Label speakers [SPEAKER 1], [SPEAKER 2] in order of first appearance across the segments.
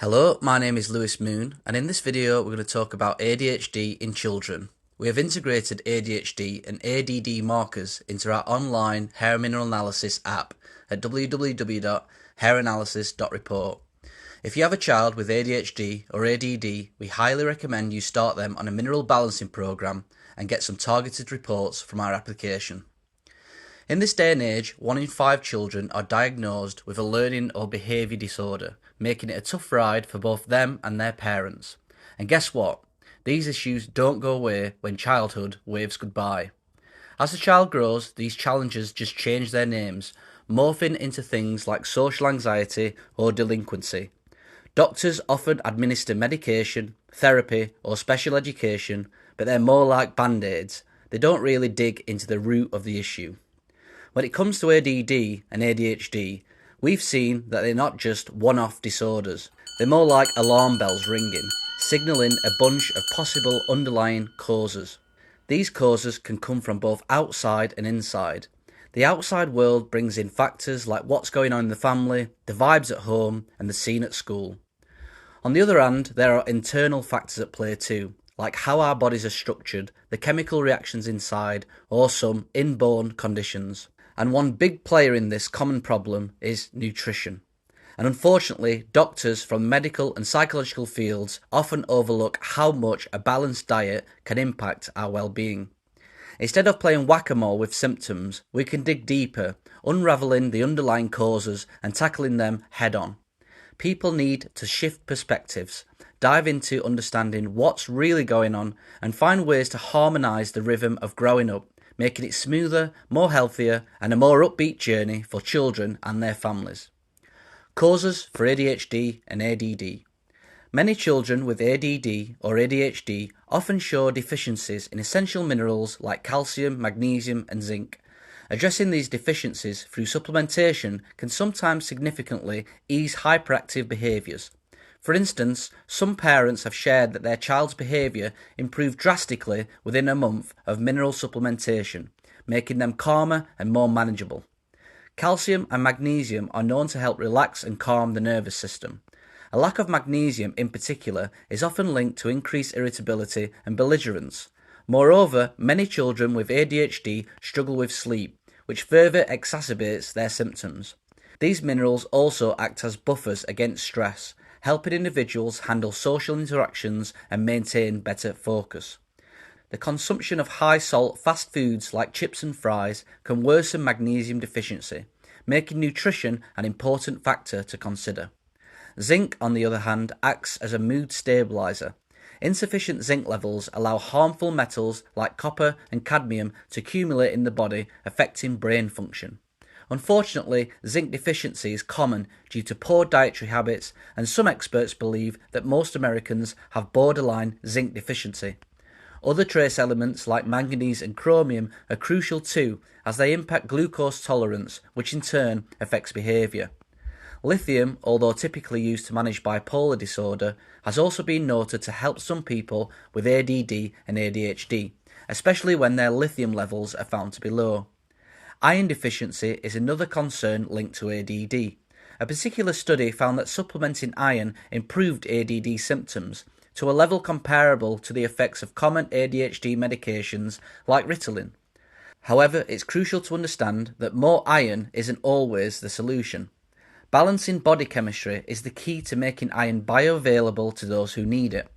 [SPEAKER 1] Hello, my name is Lewis Moon, and in this video we're going to talk about ADHD in children. We have integrated ADHD and ADD markers into our online hair mineral analysis app at www.hairanalysis.report. If you have a child with ADHD or ADD, we highly recommend you start them on a mineral balancing program and get some targeted reports from our application. In this day and age, 1 in 5 children are diagnosed with a learning or behaviour disorder, making it a tough ride for both them and their parents. And guess what? These issues don't go away when childhood waves goodbye. As the child grows, these challenges just change their names, morphing into things like social anxiety or delinquency. Doctors often administer medication, therapy or special education, but they're more like band-aids. They don't really dig into the root of the issue. When it comes to ADD and ADHD, we've seen that they're not just one-off disorders. They're more like alarm bells ringing, signalling a bunch of possible underlying causes. These causes can come from both outside and inside. The outside world brings in factors like what's going on in the family, the vibes at home, and the scene at school. On the other hand, there are internal factors at play too, like how our bodies are structured, the chemical reactions inside, or some inborn conditions. And one big player in this common problem is nutrition. And unfortunately, doctors from medical and psychological fields often overlook how much a balanced diet can impact our well-being. Instead of playing whack-a-mole with symptoms, we can dig deeper, unravelling the underlying causes and tackling them head-on. People need to shift perspectives, dive into understanding what's really going on, and find ways to harmonise the rhythm of growing up, making it smoother, more healthier, and a more upbeat journey for children and their families. Causes for ADHD and ADD. Many children with ADD or ADHD often show deficiencies in essential minerals like calcium, magnesium, and zinc. Addressing these deficiencies through supplementation can sometimes significantly ease hyperactive behaviours. For instance, some parents have shared that their child's behaviour improved drastically within a month of mineral supplementation, making them calmer and more manageable. Calcium and magnesium are known to help relax and calm the nervous system. A lack of magnesium in particular is often linked to increased irritability and belligerence. Moreover, many children with ADHD struggle with sleep, which further exacerbates their symptoms. These minerals also act as buffers against stress, helping individuals handle social interactions and maintain better focus. The consumption of high-salt fast foods like chips and fries can worsen magnesium deficiency, making nutrition an important factor to consider. Zinc, on the other hand, acts as a mood stabiliser. Insufficient zinc levels allow harmful metals like copper and cadmium to accumulate in the body, affecting brain function. Unfortunately, zinc deficiency is common due to poor dietary habits, and some experts believe that most Americans have borderline zinc deficiency. Other trace elements like manganese and chromium are crucial too, as they impact glucose tolerance, which in turn affects behaviour. Lithium, although typically used to manage bipolar disorder, has also been noted to help some people with ADD and ADHD, especially when their lithium levels are found to be low. Iron deficiency is another concern linked to ADD. A particular study found that supplementing iron improved ADD symptoms to a level comparable to the effects of common ADHD medications like Ritalin. However, it's crucial to understand that more iron isn't always the solution. Balancing body chemistry is the key to making iron bioavailable to those who need it.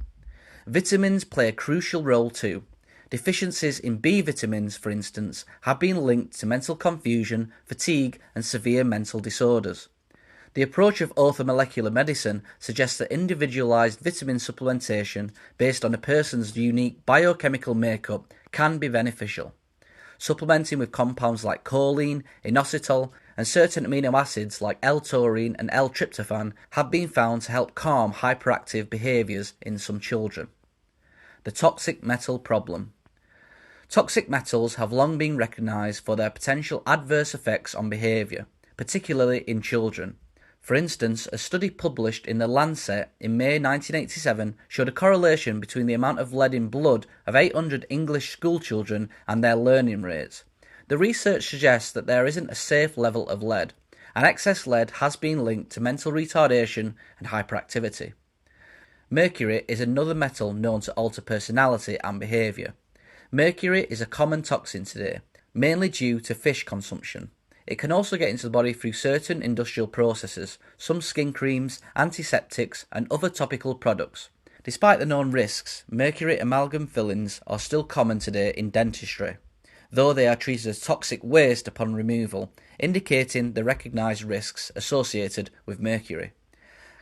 [SPEAKER 1] Vitamins play a crucial role too. Deficiencies in B vitamins, for instance, have been linked to mental confusion, fatigue, and severe mental disorders. The approach of orthomolecular medicine suggests that individualized vitamin supplementation based on a person's unique biochemical makeup can be beneficial. Supplementing with compounds like choline, inositol, and certain amino acids like L-taurine and L-tryptophan have been found to help calm hyperactive behaviors in some children. The toxic metal problem. Toxic metals have long been recognised for their potential adverse effects on behaviour, particularly in children. For instance, a study published in The Lancet in May 1987 showed a correlation between the amount of lead in blood of 800 English schoolchildren and their learning rates. The research suggests that there isn't a safe level of lead, and excess lead has been linked to mental retardation and hyperactivity. Mercury is another metal known to alter personality and behaviour. Mercury is a common toxin today, mainly due to fish consumption. It can also get into the body through certain industrial processes, some skin creams, antiseptics, and other topical products. Despite the known risks, mercury amalgam fillings are still common today in dentistry, though they are treated as toxic waste upon removal, indicating the recognised risks associated with mercury.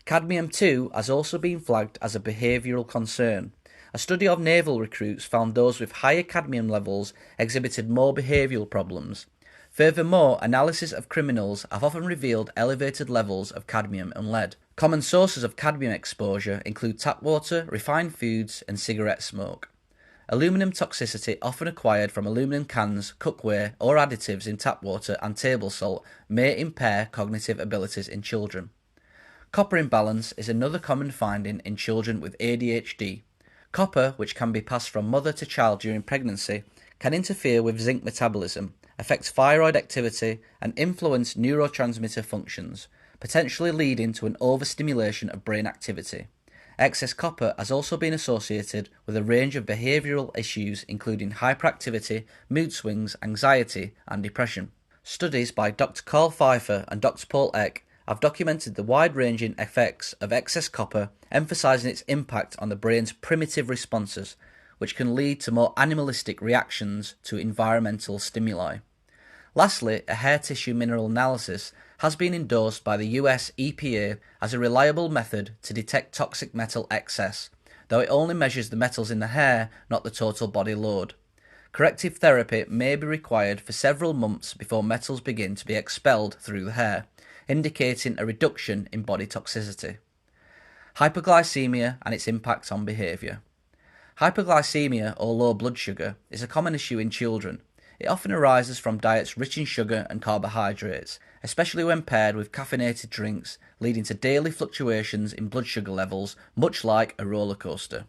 [SPEAKER 1] Cadmium too has also been flagged as a behavioural concern. A study of naval recruits found those with higher cadmium levels exhibited more behavioural problems. Furthermore, analysis of criminals have often revealed elevated levels of cadmium and lead. Common sources of cadmium exposure include tap water, refined foods, and cigarette smoke. Aluminum toxicity, often acquired from aluminum cans, cookware, or additives in tap water and table salt, may impair cognitive abilities in children. Copper imbalance is another common finding in children with ADHD. Copper, which can be passed from mother to child during pregnancy, can interfere with zinc metabolism, affect thyroid activity, and influence neurotransmitter functions, potentially leading to an overstimulation of brain activity. Excess copper has also been associated with a range of behavioural issues including hyperactivity, mood swings, anxiety, and depression. Studies by Dr. Carl Pfeiffer and Dr. Paul Eck have documented the wide-ranging effects of excess copper, emphasising its impact on the brain's primitive responses, which can lead to more animalistic reactions to environmental stimuli. Lastly, a hair tissue mineral analysis has been endorsed by the US EPA as a reliable method to detect toxic metal excess, though it only measures the metals in the hair, not the total body load. Corrective therapy may be required for several months before metals begin to be expelled through the hair, indicating a reduction in body toxicity. Hypoglycemia and its impact on behaviour. Hypoglycemia, or low blood sugar, is a common issue in children. It often arises from diets rich in sugar and carbohydrates, especially when paired with caffeinated drinks, leading to daily fluctuations in blood sugar levels, much like a roller coaster.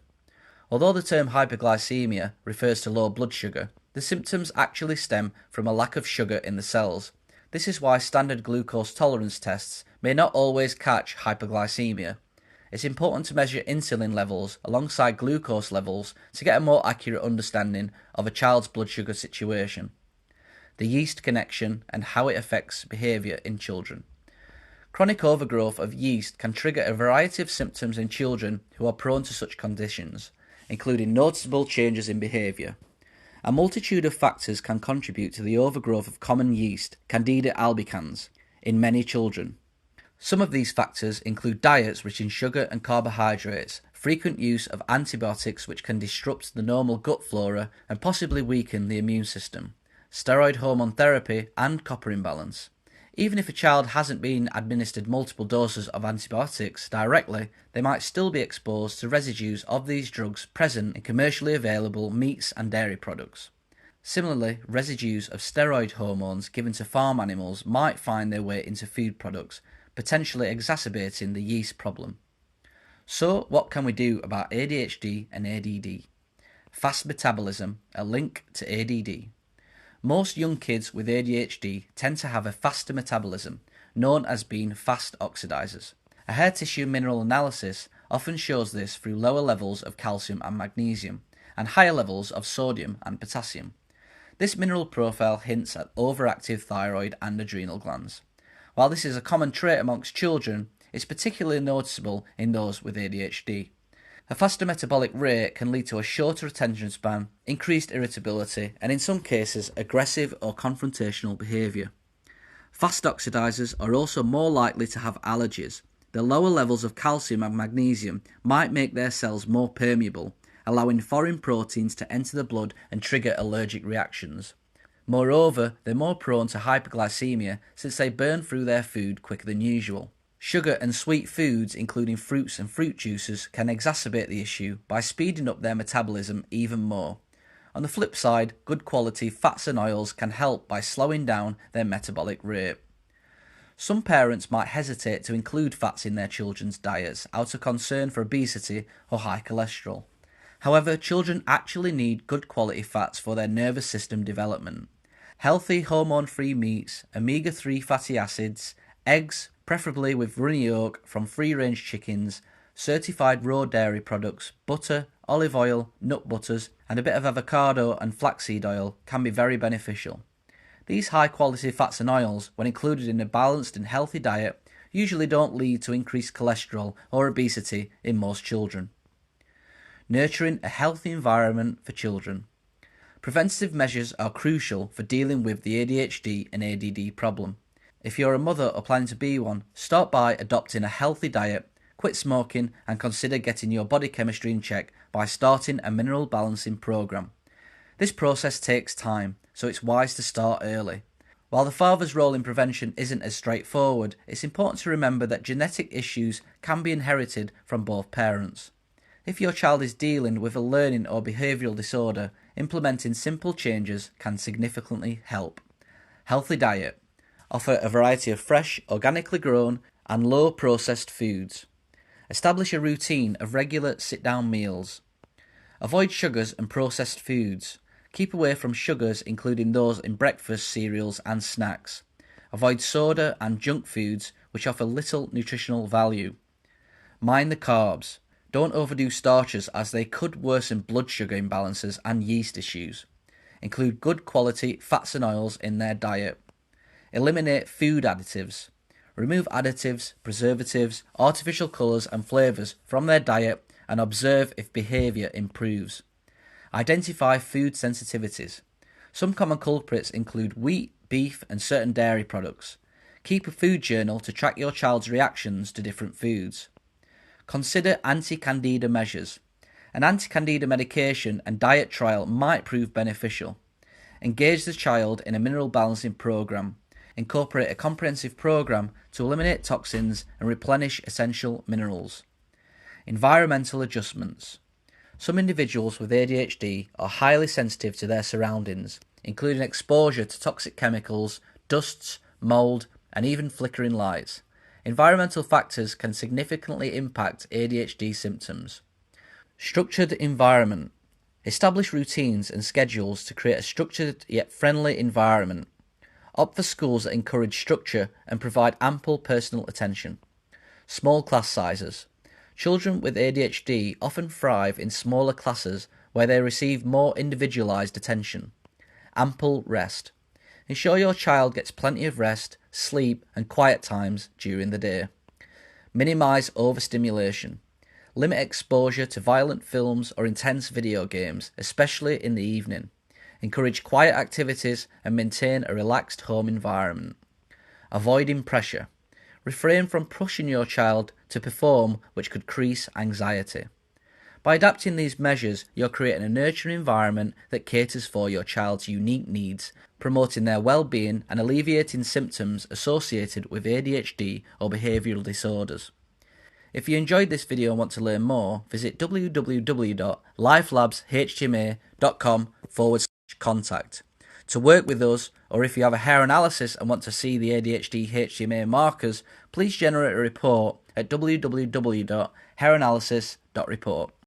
[SPEAKER 1] Although the term hypoglycemia refers to low blood sugar, the symptoms actually stem from a lack of sugar in the cells. This is why standard glucose tolerance tests may not always catch hypoglycemia. It's important to measure insulin levels alongside glucose levels to get a more accurate understanding of a child's blood sugar situation. The yeast connection and how it affects behaviour in children. Chronic overgrowth of yeast can trigger a variety of symptoms in children who are prone to such conditions, including noticeable changes in behaviour. A multitude of factors can contribute to the overgrowth of common yeast, Candida albicans, in many children. Some of these factors include diets rich in sugar and carbohydrates, frequent use of antibiotics which can disrupt the normal gut flora and possibly weaken the immune system, steroid hormone therapy, and copper imbalance. Even if a child hasn't been administered multiple doses of antibiotics directly, they might still be exposed to residues of these drugs present in commercially available meats and dairy products. Similarly, residues of steroid hormones given to farm animals might find their way into food products, potentially exacerbating the yeast problem. So, what can we do about ADHD and ADD? Fast metabolism, a link to ADD. Most young kids with ADHD tend to have a faster metabolism, known as being fast oxidizers. A hair tissue mineral analysis often shows this through lower levels of calcium and magnesium, and higher levels of sodium and potassium. This mineral profile hints at overactive thyroid and adrenal glands. While this is a common trait amongst children, it's particularly noticeable in those with ADHD. A faster metabolic rate can lead to a shorter attention span, increased irritability, and in some cases aggressive or confrontational behaviour. Fast oxidizers are also more likely to have allergies. The lower levels of calcium and magnesium might make their cells more permeable, allowing foreign proteins to enter the blood and trigger allergic reactions. Moreover, they're more prone to hyperglycemia since they burn through their food quicker than usual. Sugar and sweet foods, including fruits and fruit juices, can exacerbate the issue by speeding up their metabolism even more. On the flip side, good quality fats and oils can help by slowing down their metabolic rate. Some parents might hesitate to include fats in their children's diets out of concern for obesity or high cholesterol. However, children actually need good quality fats for their nervous system development. Healthy hormone-free meats, omega-3 fatty acids, Eggs, preferably with runny yolk from free-range chickens, certified raw dairy products, butter, olive oil, nut butters, and a bit of avocado and flaxseed oil can be very beneficial. These high-quality fats and oils, when included in a balanced and healthy diet, usually don't lead to increased cholesterol or obesity in most children. Nurturing a healthy environment for children. Preventative measures are crucial for dealing with the ADHD and ADD problem. If you're a mother or planning to be one, start by adopting a healthy diet, quit smoking, and consider getting your body chemistry in check by starting a mineral balancing program. This process takes time, so it's wise to start early. While the father's role in prevention isn't as straightforward, it's important to remember that genetic issues can be inherited from both parents. If your child is dealing with a learning or behavioural disorder, implementing simple changes can significantly help. Healthy diet. Offer a variety of fresh, organically grown and low processed foods. Establish a routine of regular sit-down meals. Avoid sugars and processed foods. Keep away from sugars, including those in breakfast cereals and snacks. Avoid soda and junk foods, which offer little nutritional value. Mind the carbs. Don't overdo starches, as they could worsen blood sugar imbalances and yeast issues. Include good quality fats and oils in their diet. Eliminate food additives. Remove additives, preservatives, artificial colours and flavours from their diet and observe if behaviour improves. Identify food sensitivities. Some common culprits include wheat, beef and certain dairy products. Keep a food journal to track your child's reactions to different foods. Consider anti-candida measures. An anti-candida medication and diet trial might prove beneficial. Engage the child in a mineral balancing program. Incorporate a comprehensive program to eliminate toxins and replenish essential minerals. Environmental adjustments. Some individuals with ADHD are highly sensitive to their surroundings, including exposure to toxic chemicals, dusts, mold, and even flickering lights. Environmental factors can significantly impact ADHD symptoms. Structured environment. Establish routines and schedules to create a structured yet friendly environment. Opt for schools that encourage structure and provide ample personal attention. Small class sizes. Children with ADHD often thrive in smaller classes where they receive more individualized attention. Ample rest. Ensure your child gets plenty of rest, sleep, and quiet times during the day. Minimize overstimulation. Limit exposure to violent films or intense video games, especially in the evening. Encourage quiet activities and maintain a relaxed home environment. Avoiding pressure. Refrain from pushing your child to perform, which could increase anxiety. By adapting these measures, you're creating a nurturing environment that caters for your child's unique needs, promoting their well-being and alleviating symptoms associated with ADHD or behavioural disorders. If you enjoyed this video and want to learn more, visit www.lifelabshtma.com/contact. To work with us, or if you have a hair analysis and want to see the ADHD HTMA markers, please generate a report at www.hairanalysis.report.